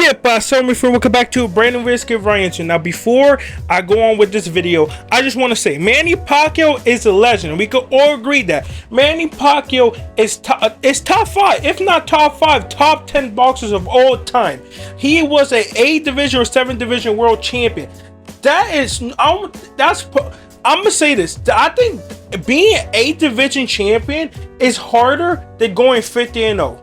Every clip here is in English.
Que pasa, my friend? Welcome back to a brand new Risk of Ryan. Now, before I go on with this video, I just want to say Manny Pacquiao is a legend. We can all agree that Manny Pacquiao is top 5, if not top 5, top 10 boxers of all time. He was a 8 division or 7 division world champion. I'm gonna say this. I think being an 8 division champion is harder than going 50-0.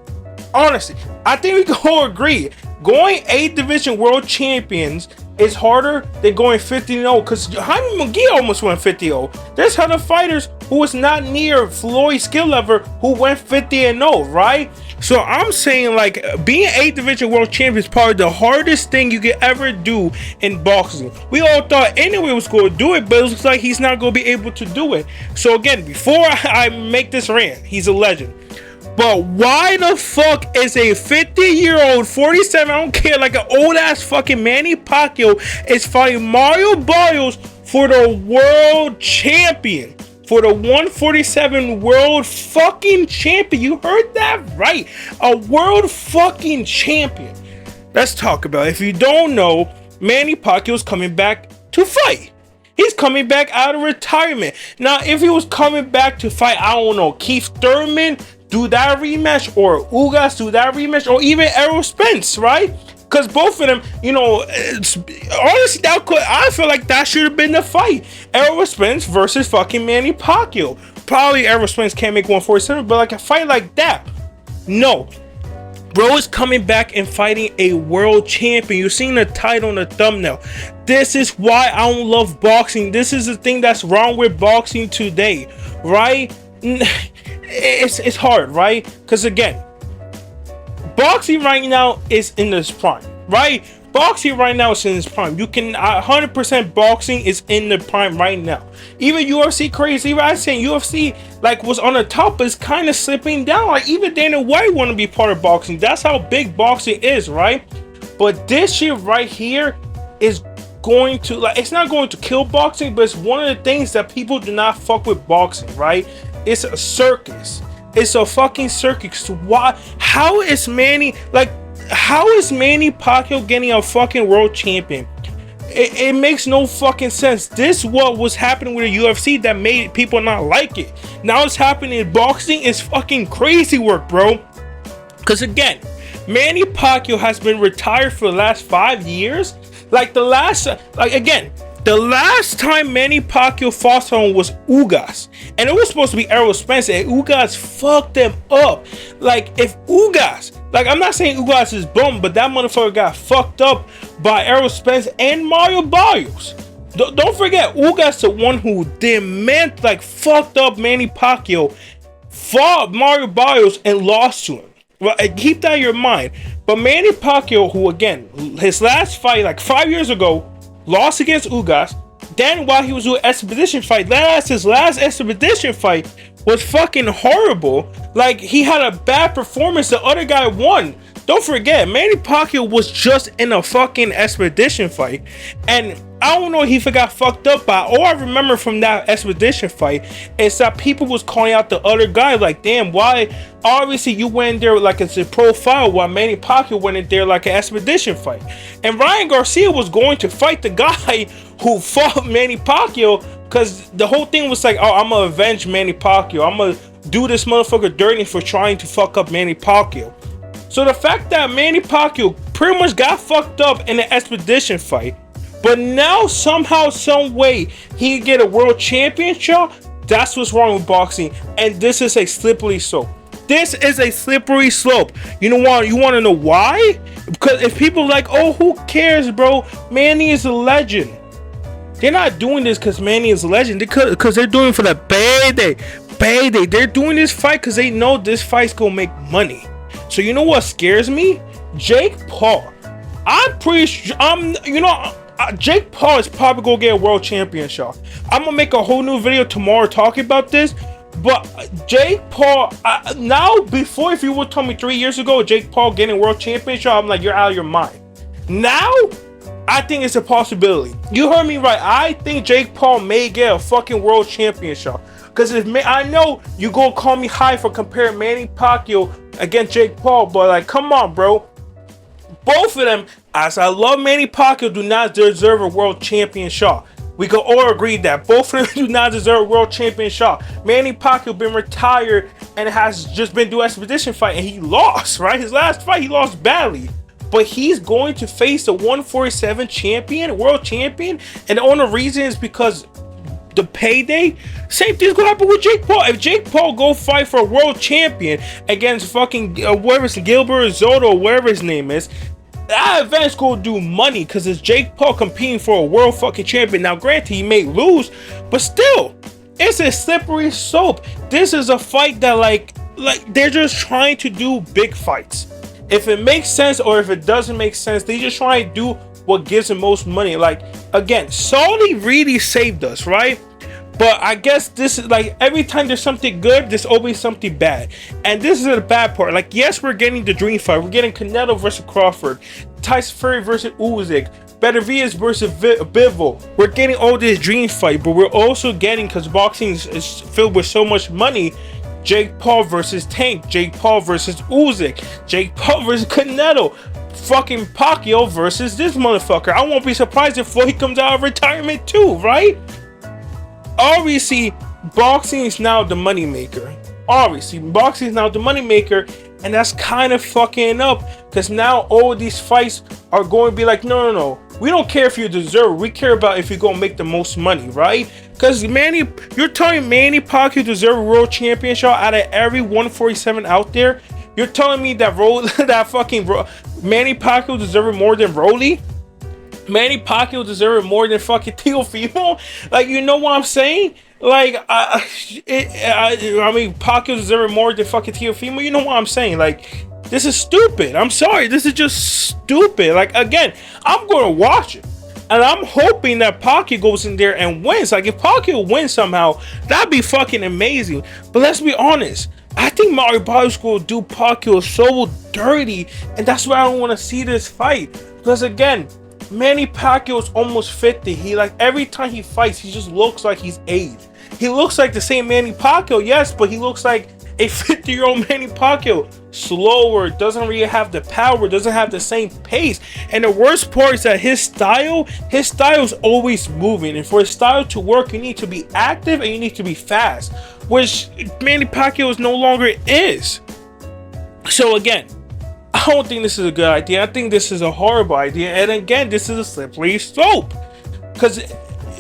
Honestly, I think we can all agree. Going 8 division world champions is harder than going 50-0 because Jaime McGee almost went 50-0. There's other fighters who was not near Floyd's skill level who went 50-0, right? So I'm saying, like, being 8 division world champion is probably the hardest thing you could ever do in boxing. We all thought anyway was going to do it, but it looks like he's not going to be able to do it. So again, before I make this rant, he's a legend. But why the fuck is a 50-year-old, 47, I don't care, like an old ass fucking Manny Pacquiao is fighting Mario Barrios for the world champion? For the 147 world fucking champion. You heard that right. A world fucking champion. Let's talk about it. If you don't know, Manny Pacquiao is coming back to fight. He's coming back out of retirement. Now, if he was coming back to fight, I don't know, Keith Thurman, do that rematch, or Ugas, do that rematch, or even Errol Spence, right? Because both of them, you know, honestly, I feel like that should have been the fight. Errol Spence versus fucking Manny Pacquiao. Probably Errol Spence can't make 147, but like a fight like that, no. Bro is coming back and fighting a world champion. You're seeing the title on the thumbnail. This is why I don't love boxing. This is the thing that's wrong with boxing today, right? It's hard, right? Because again, boxing right now is in its prime, right? Boxing right now is in its prime. You can 100% boxing is in the prime right now. Even UFC crazy, even I saying UFC like was on the top, but it's kind of slipping down. Like even Dana White want to be part of boxing. That's how big boxing is, right? But this shit right here is going to, like, it's not going to kill boxing, but it's one of the things that people do not fuck with boxing, right? It's a circus. It's a fucking circus. Why? How is Manny Pacquiao getting a fucking world champion? It makes no fucking sense. This what was happening with the UFC that made people not like it. Now it's happening in boxing. It's fucking crazy work, bro. Because again, Manny Pacquiao has been retired for the last 5 years. The last time Manny Pacquiao fought someone was Ugas. And it was supposed to be Errol Spence, and Ugas fucked them up. Like, if Ugas, like, I'm not saying Ugas is bum, but that motherfucker got fucked up by Errol Spence and Mario Barrios. Don't forget, Ugas the one who fucked up Manny Pacquiao, fought Mario Barrios, and lost to him. Well, keep that in your mind. But Manny Pacquiao, who again, his last fight, like 5 years ago, lost against Ugas. Then while he was doing expedition fight, his last expedition fight was fucking horrible. Like, he had a bad performance. The other guy won. Don't forget, Manny Pacquiao was just in a fucking expedition fight. And I don't know if he got fucked up by. All I remember from that expedition fight is that people was calling out the other guy like, damn, why? Obviously, you went in there like it's a profile, while Manny Pacquiao went in there like an expedition fight. And Ryan Garcia was going to fight the guy who fought Manny Pacquiao, because the whole thing was like, oh, I'm gonna avenge Manny Pacquiao. I'm gonna do this motherfucker dirty for trying to fuck up Manny Pacquiao. So the fact that Manny Pacquiao pretty much got fucked up in the expedition fight, but now somehow, some way, he get a world championship, that's what's wrong with boxing. And this is a slippery slope. This is a slippery slope. You know what? You want to know why? Because if people are like, oh, who cares, bro? Manny is a legend. They're not doing this because Manny is a legend. Because they're doing it for the payday. They're doing this fight because they know this fight's going to make money. So you know what scares me? Jake Paul. I'm pretty sure, Jake Paul is probably gonna get a world championship. I'm gonna make a whole new video tomorrow talking about this. But Jake Paul, now, before, if you would tell me 3 years ago, Jake Paul getting a world championship, I'm like, you're out of your mind. Now, I think it's a possibility. You heard me right. I think Jake Paul may get a fucking world championship. Because I know you gonna call me high for comparing Manny Pacquiao against Jake Paul, but like, come on, bro. Both of them, as I love Manny Pacquiao, do not deserve a world champion shot. We can all agree that both of them do not deserve a world champion shot. Manny Pacquiao been retired and has just been doing expedition fight, and he lost, right? His last fight, he lost badly. But he's going to face the 147 champion, world champion, and the only reason is because the payday. Same thing's gonna happen with Jake Paul. If Jake Paul go fight for a world champion against fucking whatever it's Gilbert Zotto or whatever his name is, that event's gonna do money because it's Jake Paul competing for a world fucking champion. Now, granted, he may lose, but still, it's a slippery slope. This is a fight that like they're just trying to do big fights. If it makes sense or if it doesn't make sense, they just try to do what gives them most money. Like, again, Saudi really saved us, right? But I guess this is like every time there's something good, there's always something bad. And this is the bad part. Like, yes, we're getting the dream fight. We're getting Canelo versus Crawford, Tyson Fury versus Usyk, Benavidez versus Bivol. We're getting all this dream fight, but we're also getting, because boxing is filled with so much money, Jake Paul versus Tank, Jake Paul versus Usyk, Jake Paul versus Canelo, fucking Pacquiao versus this motherfucker. I won't be surprised if Floyd comes out of retirement too, right? Obviously, boxing is now the moneymaker. Obviously, boxing is now the moneymaker, and that's kind of fucking up because now all these fights are going to be like, no. We don't care if you deserve it. We care about if you're going to make the most money, right? Because you're telling Manny Pacquiao deserve a world champion shot out of every 147 out there? You're telling me that Manny Pacquiao deserves more than Rolly? Manny Pacquiao deserves more than fucking Teofimo? Like, you know what I'm saying? Like, I mean, Pacquiao deserves more than fucking Teofimo. You know what I'm saying? Like, this is stupid. I'm sorry. This is just stupid. Like, again, I'm going to watch it. And I'm hoping that Pacquiao goes in there and wins. Like, if Pacquiao wins somehow, that'd be fucking amazing. But let's be honest. I think Manny Pacquiao will do Pacquiao so dirty. And that's why I don't want to see this fight. Because, again, Manny Pacquiao is almost 50. He, like, every time he fights, he just looks like he's aged. He looks like the same Manny Pacquiao, yes, but he looks like a 50-year-old Manny Pacquiao. Slower, doesn't really have the power, doesn't have the same pace. And the worst part is that his style is always moving. And for his style to work, you need to be active and you need to be fast, which Manny Pacquiao no longer is. So again, I don't think this is a good idea. I think this is a horrible idea. And again, this is a slippery slope. Because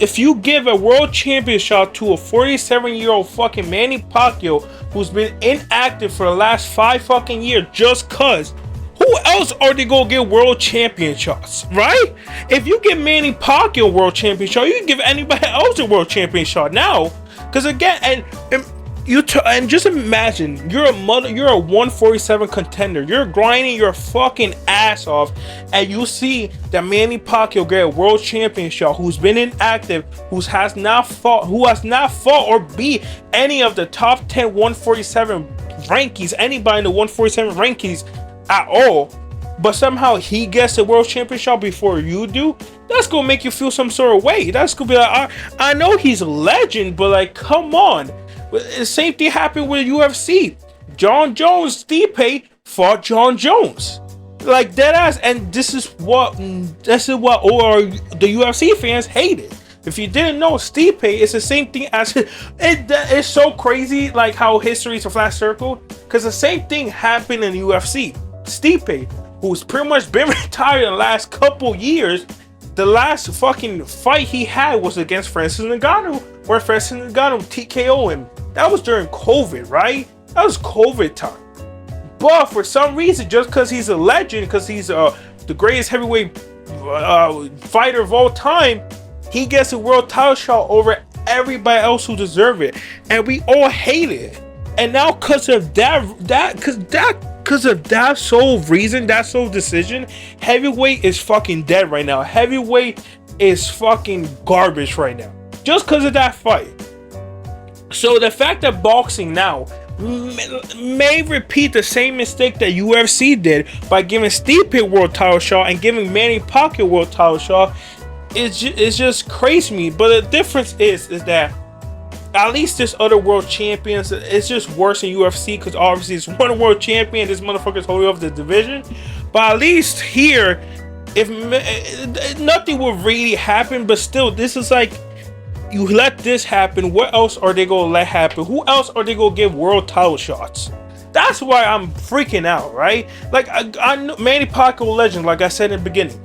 if you give a world champion shot to a 47-year-old fucking Manny Pacquiao who's been inactive for the last 5 fucking years just cause, who else are they gonna get world champion shots, right? If you give Manny Pacquiao a world champion shot, you can give anybody else a world champion shot now. Because again, and just imagine, you're a 147 contender, you're grinding your fucking ass off, and you see that Manny Pacquiao get a world champion shot who's been inactive, who has not fought or beat any of the top 10 147 rankings, anybody in the 147 rankings at all, but somehow he gets a world champion shot before you do. That's gonna make you feel some sort of way. That's gonna be like, I know he's a legend, but like, come on. The same thing happened with UFC. John Jones, Stipe fought John Jones, like deadass, and this is what all the UFC fans hated. If you didn't know, Stipe is the same thing as it's so crazy, like how history is a flat circle. Because the same thing happened in UFC. Stipe, who's pretty much been retired in the last couple years, the last fucking fight he had was against Francis Ngannou, where Francis Ngannou TKO him. That was during COVID, right? That was COVID time. But for some reason, just because he's a legend, because he's the greatest heavyweight fighter of all time, he gets a world title shot over everybody else who deserve it, and we all hate it. And now, because of that sole reason, that sole decision, heavyweight is fucking dead right now. Heavyweight is fucking garbage right now, just because of that fight. So the fact that boxing now may repeat the same mistake that UFC did by giving Stipe a world title shot and giving Manny Pacquiao a world title shot it's just crazy to me. But the difference is that at least this other world champions, it's just worse in UFC because obviously it's one world champion. This motherfucker's holding off the division. But at least here, if nothing will really happen, but still, this is like, you let this happen, what else are they gonna let happen? Who else are they gonna give world title shots? That's why I'm freaking out, right? Like, I know Manny Pacquiao legend, like I said in the beginning.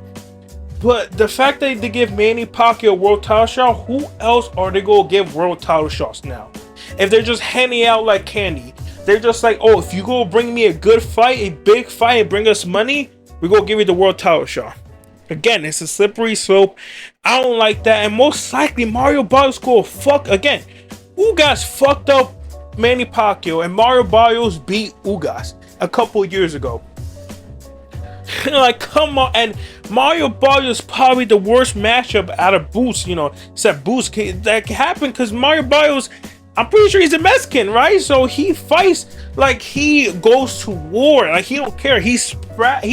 But the fact that they give Manny Pacquiao a world title shot, who else are they gonna give world title shots now? If they're just handing out like candy, they're just like, oh, if you go bring me a good fight, a big fight, and bring us money, we're gonna give you the world title shot. Again, it's a slippery slope. I don't like that. And most likely, Mario Barrios go fuck again. Ugas fucked up Manny Pacquiao, and Mario Barrios beat Ugas a couple years ago. Like, come on. And Mario Barrios is probably the worst matchup out of Boost, you know, except Boost. That happened because Mario Barrios, I'm pretty sure he's a Mexican, right? So he fights like he goes to war. Like, he don't care. He's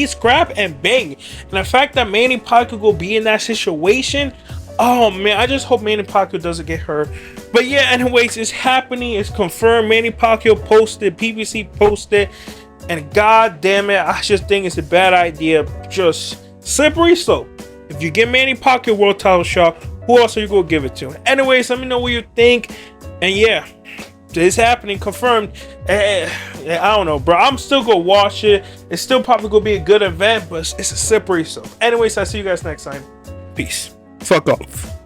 scrap and bang. And the fact that Manny Pacquiao will be in that situation, oh man, I just hope Manny Pacquiao doesn't get hurt. But yeah, anyways, it's happening. It's confirmed. Manny Pacquiao posted, PBC posted, and god damn it, I just think it's a bad idea. Just slippery slope. If you get Manny Pacquiao world title shot, who else are you gonna give it to? Anyways, let me know what you think. And yeah, it's happening, confirmed. I don't know, bro. I'm still gonna watch it. It's still probably gonna be a good event, but it's a slippery slope. Anyways, I'll see you guys next time. Peace. Fuck off.